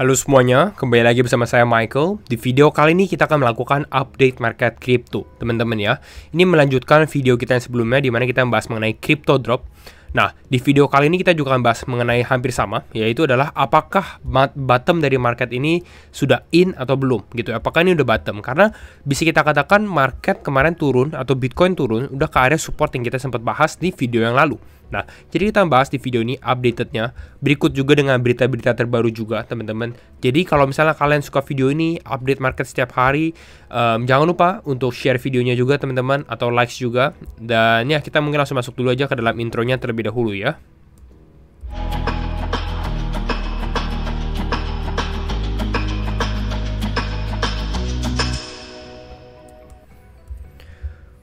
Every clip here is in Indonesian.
Halo semuanya, kembali lagi bersama saya Michael. Di video kali ini kita akan melakukan update market crypto, teman-teman ya. Ini melanjutkan video kita yang sebelumnya di mana kita membahas mengenai crypto drop. Nah, di video kali ini kita juga akan bahas mengenai hampir sama, yaitu adalah apakah bottom dari market ini sudah in atau belum gitu. Apakah ini udah bottom? Karena bisa kita katakan market kemarin turun atau Bitcoin turun udah ke area support yang kita sempat bahas di video yang lalu. Nah, jadi kita bahas di video ini updatednya, berikut juga dengan berita-berita terbaru juga, teman-teman. Jadi kalau misalnya kalian suka video ini, update market setiap hari, jangan lupa untuk share videonya juga, teman-teman, atau likes juga. Dan ya, kita mungkin langsung masuk dulu aja ke dalam intronya terlebih dahulu ya.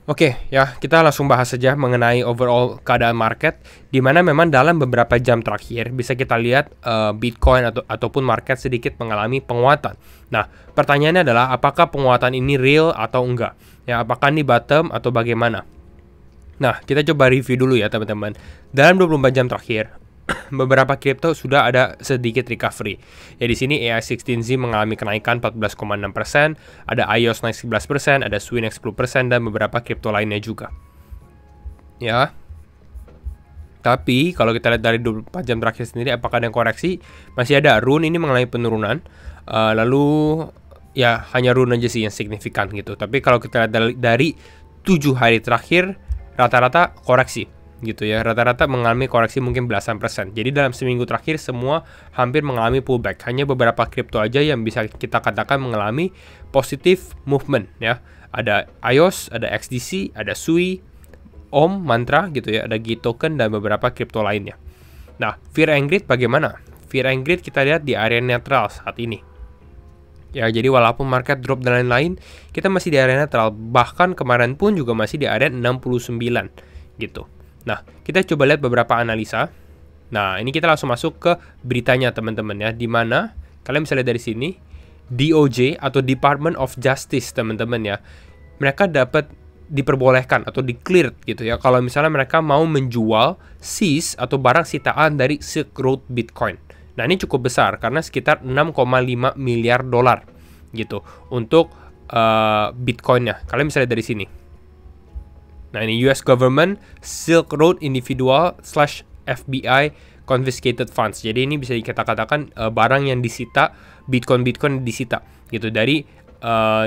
Oke, ya kita langsung bahas saja mengenai overall keadaan market, di mana memang dalam beberapa jam terakhir bisa kita lihat Bitcoin ataupun market sedikit mengalami penguatan. Nah, pertanyaannya adalah apakah penguatan ini real atau enggak? Ya, apakah ini bottom atau bagaimana? Nah, kita coba review dulu ya teman-teman. Dalam 24 jam terakhir, beberapa kripto sudah ada sedikit recovery. Ya di sini AI16Z mengalami kenaikan 14,6%, ada iOS naik 11%, ada Sui naik 10% dan beberapa kripto lainnya juga. Ya. Tapi kalau kita lihat dari 24 jam terakhir sendiri apakah ada yang koreksi? Masih ada. Rune ini mengalami penurunan. Lalu ya hanya Rune aja sih yang signifikan gitu. Tapi kalau kita lihat dari 7 hari terakhir rata-rata koreksi gitu ya, rata-rata mengalami koreksi mungkin belasan persen. Jadi dalam seminggu terakhir semua hampir mengalami pullback. Hanya beberapa kripto aja yang bisa kita katakan mengalami positive movement ya. Ada iOS, ada XDC, ada Sui, Om, Mantra gitu ya, ada Gate token dan beberapa kripto lainnya. Nah, Fear and Greed bagaimana? Fear and Greed kita lihat di area netral saat ini. Ya, jadi walaupun market drop dan lain-lain, kita masih di area netral. Bahkan kemarin pun juga masih di area 69 gitu. Nah, kita coba lihat beberapa analisa. Nah, ini kita langsung masuk ke beritanya teman-teman ya, di mana kalian bisa lihat dari sini DOJ atau Department of Justice teman-teman ya, mereka dapat diperbolehkan atau di-cleared gitu ya, kalau misalnya mereka mau menjual seize atau barang sitaan dari Silk Road Bitcoin. Nah, ini cukup besar karena sekitar 6,5 miliar dolar gitu untuk Bitcoinnya. Kalian bisa lihat dari sini. Nah, ini US Government Silk Road Individual / FBI Confiscated Funds. Jadi ini bisa kita katakan barang yang disita, Bitcoin disita gitu dari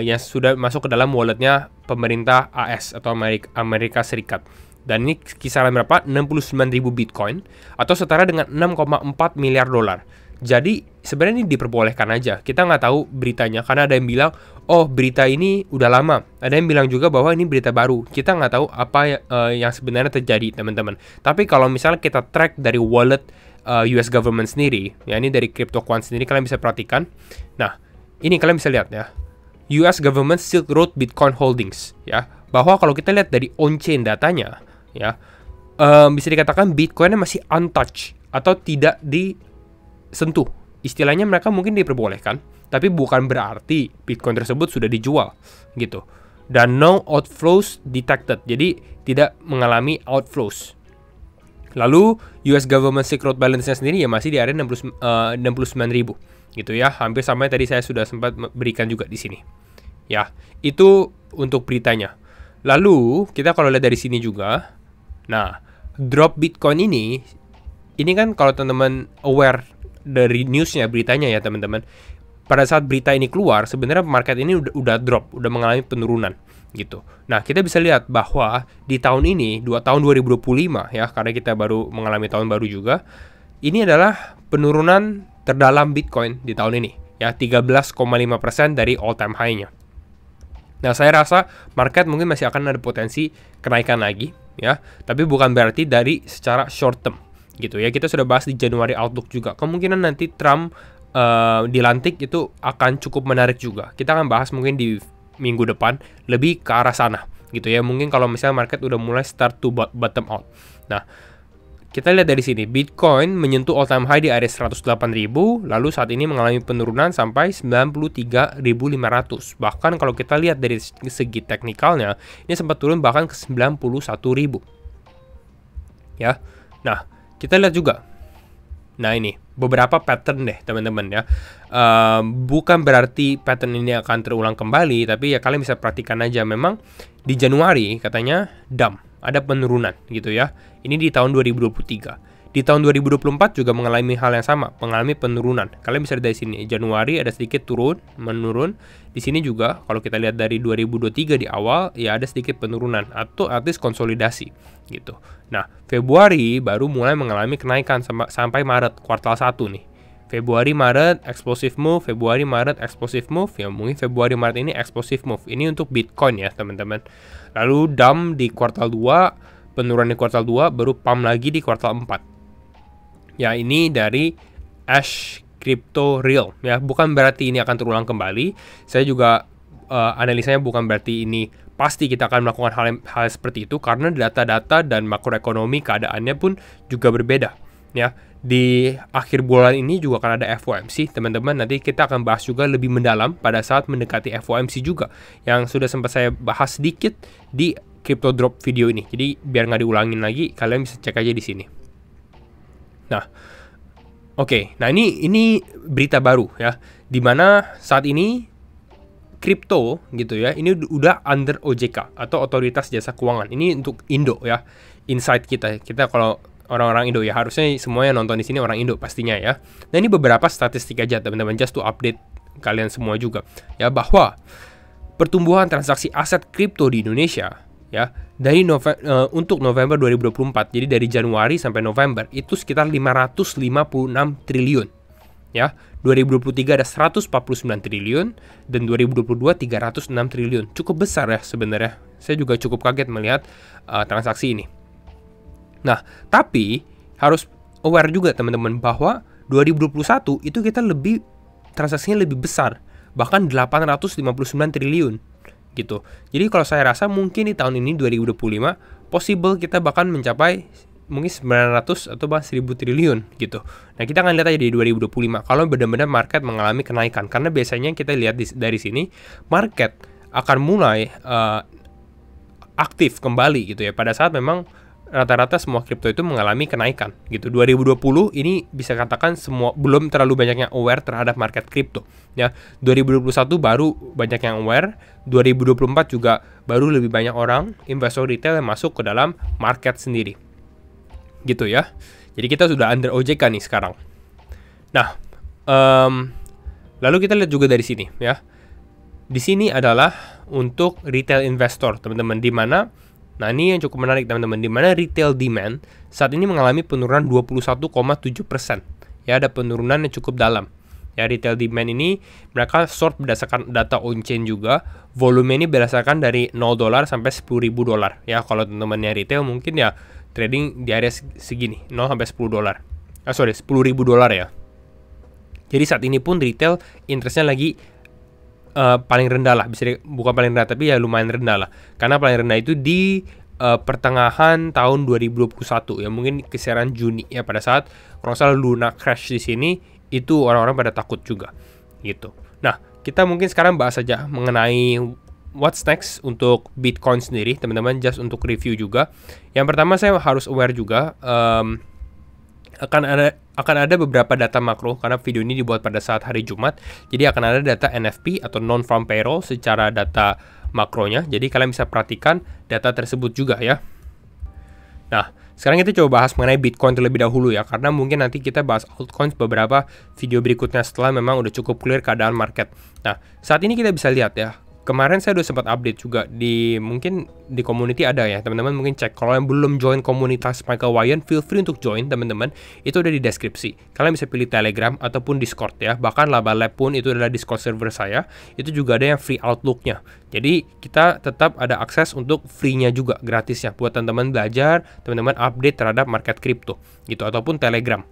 yang sudah masuk ke dalam walletnya pemerintah AS atau Amerika Serikat. Dan ini kisaran berapa? 69.000 Bitcoin atau setara dengan 6,4 miliar dolar. Jadi sebenarnya ini diperbolehkan aja. Kita nggak tahu beritanya karena ada yang bilang, oh berita ini udah lama. Ada yang bilang juga bahwa ini berita baru. Kita nggak tahu apa yang sebenarnya terjadi teman-teman. Tapi kalau misalnya kita track dari wallet US government sendiri, ya ini dari CryptoQuant sendiri, kalian bisa perhatikan. Nah, ini kalian bisa lihat ya, US government Silk Road Bitcoin Holdings ya, bahwa kalau kita lihat dari on-chain datanya ya, bisa dikatakan Bitcoinnya masih untouched atau tidak disentuh. Istilahnya mereka mungkin diperbolehkan, tapi bukan berarti Bitcoin tersebut sudah dijual gitu. Dan no outflows detected, jadi tidak mengalami outflows. Lalu US government Silk Road balance-nya sendiri ya masih di area 69.000 gitu ya, hampir sama yang tadi saya sudah sempat berikan juga di sini. Ya, itu untuk beritanya. Lalu kita kalau lihat dari sini juga, nah drop Bitcoin ini kan kalau teman-teman aware dari newsnya, beritanya ya teman-teman, pada saat berita ini keluar sebenarnya market ini udah drop, udah mengalami penurunan gitu. Nah, kita bisa lihat bahwa di tahun ini, tahun 2025 ya, karena kita baru mengalami tahun baru juga, ini adalah penurunan terdalam Bitcoin di tahun ini ya, 13,5% dari all time high-nya. Nah, saya rasa market mungkin masih akan ada potensi kenaikan lagi ya, tapi bukan berarti dari secara short term gitu ya. Kita sudah bahas di Januari Outlook juga. Kemungkinan nanti Trump dilantik itu akan cukup menarik juga. Kita akan bahas mungkin di minggu depan lebih ke arah sana gitu ya. Mungkin kalau misalnya market udah mulai start to bottom out. Nah, kita lihat dari sini, Bitcoin menyentuh all time high di area 108.000, lalu saat ini mengalami penurunan sampai 93.500. Bahkan kalau kita lihat dari segi teknikalnya, ini sempat turun bahkan ke 91.000. Ya. Nah, kita lihat juga. Nah ini beberapa pattern deh teman-teman ya. Bukan berarti pattern ini akan terulang kembali, tapi ya kalian bisa perhatikan aja memang di Januari katanya dump, ada penurunan gitu ya. Ini di tahun 2023. Di tahun 2024 juga mengalami hal yang sama, mengalami penurunan. Kalian bisa lihat dari sini, Januari ada sedikit menurun. Di sini juga kalau kita lihat dari 2023 di awal ya ada sedikit penurunan atau artis konsolidasi gitu. Nah, Februari baru mulai mengalami kenaikan sampai Maret kuartal 1 nih. Februari Maret explosive move, Februari Maret explosive move, ya mungkin Februari Maret ini explosive move. Ini untuk Bitcoin ya, teman-teman. Lalu dump di kuartal 2, penurunan di kuartal 2, baru pump lagi di kuartal 4. Ya, ini dari Ash Crypto Real ya, bukan berarti ini akan terulang kembali. Saya juga analisanya bukan berarti ini pasti kita akan melakukan hal seperti itu, karena data-data dan makroekonomi keadaannya pun juga berbeda ya. Di akhir bulan ini juga akan ada FOMC teman-teman, nanti kita akan bahas juga lebih mendalam pada saat mendekati FOMC juga, yang sudah sempat saya bahas sedikit di Crypto Drop video ini. Jadi biar nggak diulangin lagi, kalian bisa cek aja di sini. Nah, oke. Nah ini berita baru ya, dimana saat ini kripto gitu ya, ini udah under OJK atau Otoritas Jasa Keuangan. Ini untuk Indo ya, insight kita kalau orang-orang Indo ya, harusnya semuanya nonton di sini orang Indo pastinya ya. Nah ini beberapa statistik aja teman-teman, just to update kalian semua juga ya, bahwa pertumbuhan transaksi aset kripto di Indonesia ya dari untuk November 2024, jadi dari Januari sampai November itu sekitar 556 triliun ya. 2023 ada 149 triliun dan 2022 306 triliun. Cukup besar ya sebenarnya. Saya juga cukup kaget melihat transaksi ini. Nah, tapi harus aware juga teman-teman bahwa 2021 itu kita transaksinya lebih besar, bahkan 859 triliun gitu. Jadi kalau saya rasa mungkin di tahun ini 2025 possible kita bahkan mencapai mungkin 900 atau bahkan 1000 triliun gitu. Nah, kita akan lihat aja di 2025 kalau benar-benar market mengalami kenaikan, karena biasanya kita lihat dari sini market akan mulai aktif kembali gitu ya pada saat memang rata-rata semua kripto itu mengalami kenaikan gitu. 2020 ini bisa katakan semua belum terlalu banyak yang aware terhadap market kripto ya. 2021 baru banyak yang aware, 2024 juga baru lebih banyak orang investor retail yang masuk ke dalam market sendiri. Gitu ya. Jadi kita sudah under OJK nih sekarang. Nah, lalu kita lihat juga dari sini ya. Di sini adalah untuk retail investor, teman-teman, di mana nah ini yang cukup menarik teman-teman, di mana retail demand saat ini mengalami penurunan 21,7%. Ya, ada penurunan yang cukup dalam. Ya, retail demand ini mereka sort berdasarkan data on-chain juga. Volume ini berdasarkan dari $0 sampai $10.000 ya. Kalau teman-teman yang retail mungkin ya trading di area segini, 0 sampai $10. $10.000 ya. Jadi saat ini pun retail interestnya lagi paling rendah lah, bukan paling rendah tapi ya lumayan rendah lah, karena paling rendah itu di pertengahan tahun 2021 ya, mungkin kisaran Juni ya, pada saat kalau salah Luna crash di sini itu orang-orang pada takut juga gitu. Nah, kita mungkin sekarang bahas saja mengenai what's next untuk Bitcoin sendiri teman-teman, just untuk review juga. Yang pertama saya harus aware juga akan ada beberapa data makro, karena video ini dibuat pada saat hari Jumat. Jadi akan ada data NFP atau non-farm payroll secara data makronya. Jadi kalian bisa perhatikan data tersebut juga ya. Nah, sekarang kita coba bahas mengenai Bitcoin terlebih dahulu ya, karena mungkin nanti kita bahas altcoins beberapa video berikutnya setelah memang udah cukup clear keadaan market. Nah, saat ini kita bisa lihat ya, kemarin saya udah sempat update juga mungkin di community ada ya, teman-teman mungkin cek. Kalau yang belum join komunitas Michael Wyan, feel free untuk join teman-teman. Itu udah di deskripsi. Kalian bisa pilih Telegram ataupun Discord ya. Bahkan Laba Lab pun itu adalah Discord server saya. Itu juga ada yang free outlook-nya. Jadi kita tetap ada akses untuk free-nya juga, gratisnya buat teman-teman belajar, teman-teman update terhadap market kripto gitu, ataupun Telegram.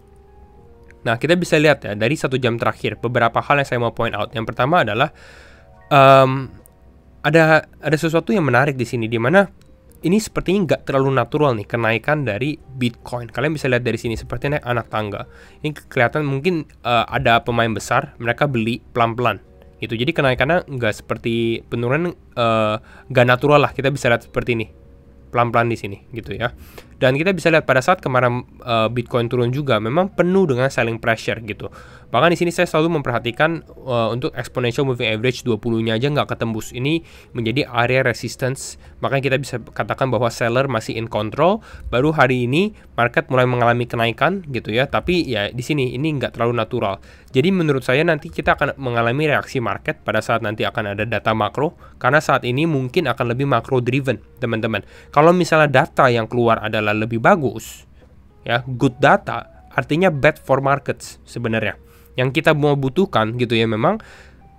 Nah, kita bisa lihat ya dari 1 jam terakhir beberapa hal yang saya mau point out. Yang pertama adalah ada sesuatu yang menarik di sini, di mana ini sepertinya nggak terlalu natural nih kenaikan dari Bitcoin. Kalian bisa lihat dari sini seperti naik anak tangga. Ini kelihatan mungkin ada pemain besar, mereka beli pelan-pelan gitu. Jadi kenaikannya nggak seperti penurunan, nggak natural lah. Kita bisa lihat seperti ini. pelan-pelan di sini gitu ya. Dan kita bisa lihat pada saat kemarin Bitcoin turun juga memang penuh dengan selling pressure gitu. Bahkan di sini saya selalu memperhatikan untuk exponential moving average 20-nya aja nggak ketembus. Ini menjadi area resistance. Makanya kita bisa katakan bahwa seller masih in control. Baru hari ini market mulai mengalami kenaikan gitu ya. Tapi ya di sini ini nggak terlalu natural. Jadi menurut saya nanti kita akan mengalami reaksi market pada saat nanti akan ada data makro. Karena saat ini mungkin akan lebih macro driven teman-teman. Kalau misalnya data yang keluar adalah lebih bagus, ya good data, artinya bad for markets sebenarnya. Yang kita mau butuhkan gitu ya memang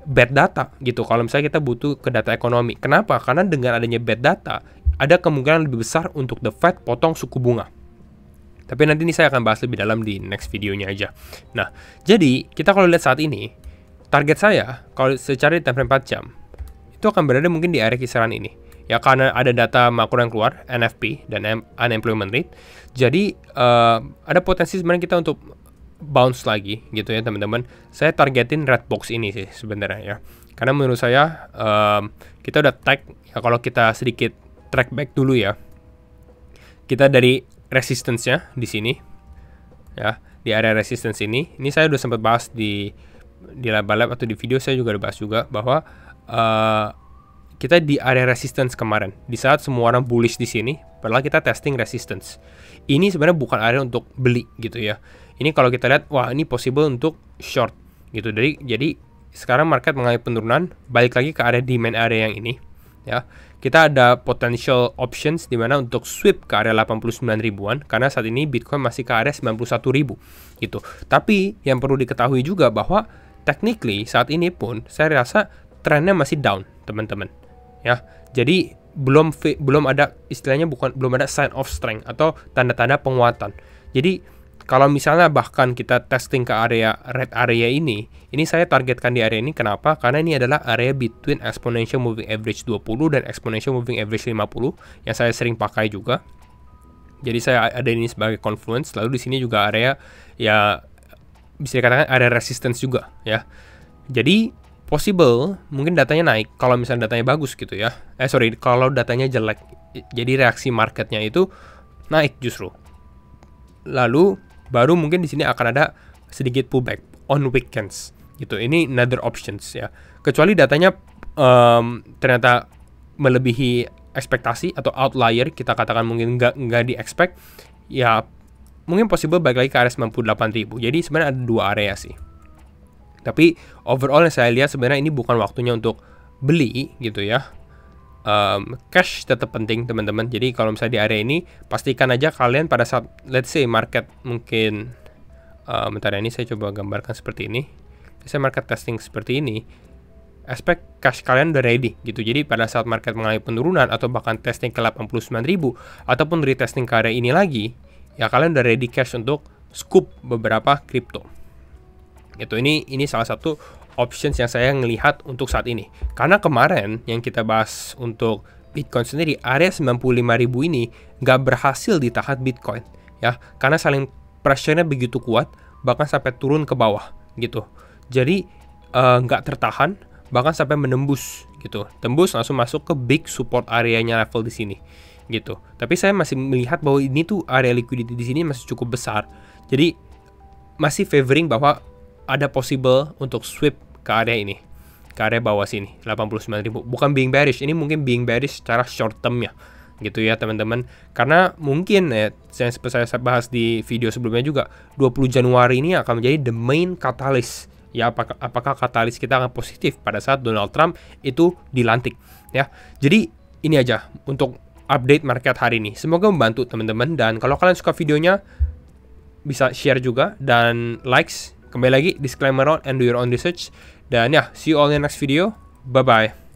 bad data gitu. Kalau misalnya kita butuh ke data ekonomi, kenapa? Karena dengan adanya bad data, ada kemungkinan lebih besar untuk the Fed potong suku bunga. Tapi nanti ini saya akan bahas lebih dalam di next videonya aja. Nah, jadi kita kalau lihat saat ini, target saya kalau secara di time frame 4 jam itu akan berada mungkin di area kisaran ini. Ya karena ada data makro yang keluar, NFP dan unemployment rate. Jadi ada potensi sebenarnya kita untuk bounce lagi gitu ya teman-teman. Saya targetin red box ini sih sebenarnya ya. Karena menurut saya kita udah tag ya, kalau kita sedikit track back dulu ya. Kita dari resistance-nya di sini ya, di area resistance ini saya udah sempat bahas di lab atau di video saya juga udah bahas juga bahwa kita di area resistance kemarin, di saat semua orang bullish di sini, padahal kita testing resistance. Ini sebenarnya bukan area untuk beli gitu ya. Ini kalau kita lihat, wah ini possible untuk short gitu. Jadi sekarang market mengalami penurunan, balik lagi ke area demand area yang ini ya. Kita ada potential options di mana untuk sweep ke area 89 ribuan karena saat ini Bitcoin masih ke area 91 ribu gitu. Tapi yang perlu diketahui juga bahwa technically saat ini pun saya rasa trennya masih down, teman-teman. Ya, jadi belum ada istilahnya belum ada sign of strength atau tanda-tanda penguatan. Jadi kalau misalnya bahkan kita testing ke area red area ini saya targetkan di area ini. Kenapa? Karena ini adalah area between exponential moving average 20 dan exponential moving average 50 yang saya sering pakai juga. Jadi saya ada ini sebagai confluence. Lalu di sini juga area ya bisa dikatakan area resistance juga ya. Jadi possible mungkin datanya naik kalau misalnya datanya bagus gitu ya. Kalau datanya jelek. Jadi reaksi marketnya itu naik justru. Lalu baru mungkin di sini akan ada sedikit pullback on weekends gitu. Ini another options ya. Kecuali datanya ternyata melebihi ekspektasi atau outlier, kita katakan mungkin nggak di expect ya, mungkin possible balik lagi ke area 98.000. Jadi sebenarnya ada dua area sih. Tapi overall yang saya lihat sebenarnya ini bukan waktunya untuk beli gitu ya. Cash tetap penting teman-teman. Jadi kalau misalnya di area ini pastikan aja kalian pada saat let's say market mungkin bentar ya, ini saya coba gambarkan seperti ini. Saya market testing seperti ini. Aspek cash kalian udah ready gitu. Jadi pada saat market mengalami penurunan atau bahkan testing ke 89.000 ataupun retesting ke area ini lagi, ya kalian udah ready cash untuk scoop beberapa kripto. Itu ini salah satu options yang saya ngelihat untuk saat ini. Karena kemarin yang kita bahas untuk Bitcoin sendiri, area 95.000 ini nggak berhasil ditahan Bitcoin ya, karena saling pressure-nya begitu kuat, bahkan sampai turun ke bawah gitu. Jadi nggak tertahan, bahkan sampai menembus gitu. Tembus langsung masuk ke big support area-nya level di sini gitu. Tapi saya masih melihat bahwa ini tuh area liquidity di sini masih cukup besar. Jadi masih favoring bahwa ada possible untuk sweep ke area ini, ke area bawah sini 89.000. Bukan being bearish, ini mungkin being bearish secara short term ya gitu ya teman-teman. Karena mungkin ya, yang seperti saya bahas di video sebelumnya juga, 20 Januari ini akan menjadi the main catalyst ya. Apakah katalis kita akan positif pada saat Donald Trump itu dilantik ya. Jadi ini aja untuk update market hari ini. Semoga membantu teman-teman, dan kalau kalian suka videonya bisa share juga dan likes. Kembali lagi disclaimer on and do your own research. Dan ya, see you all in the next video. Bye bye.